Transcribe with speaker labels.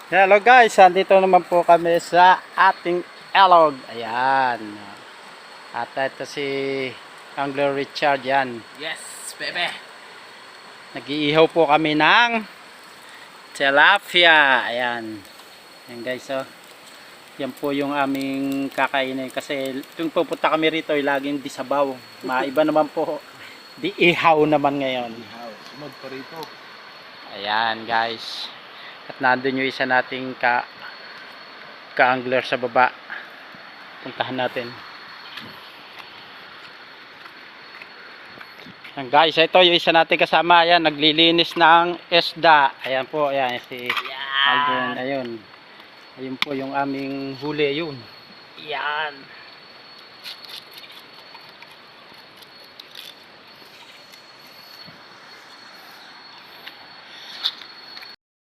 Speaker 1: Hello guys, andito naman po kami sa ating elog. Ayan. At ito si Angler Richard yan.
Speaker 2: Yes, bebe.
Speaker 1: Nag-iihaw po kami ng tilapia. Ayan. Ayan guys, oh. Yan po yung aming kakainin. Kasi tuwing pupunta kami rito, laging di sabaw. Maiba naman po. Di ihaw naman ngayon.
Speaker 2: Sunod pa rito.
Speaker 1: Ayan guys. At nandun yung isa nating ka-angler sa baba. Puntahan natin. Ayan guys, ito yung isa nating kasama. Ayan, naglilinis ng isda. Ayan po, ayan si Alden. Ayun. Ayun po yung aming huli yun.
Speaker 2: Yan.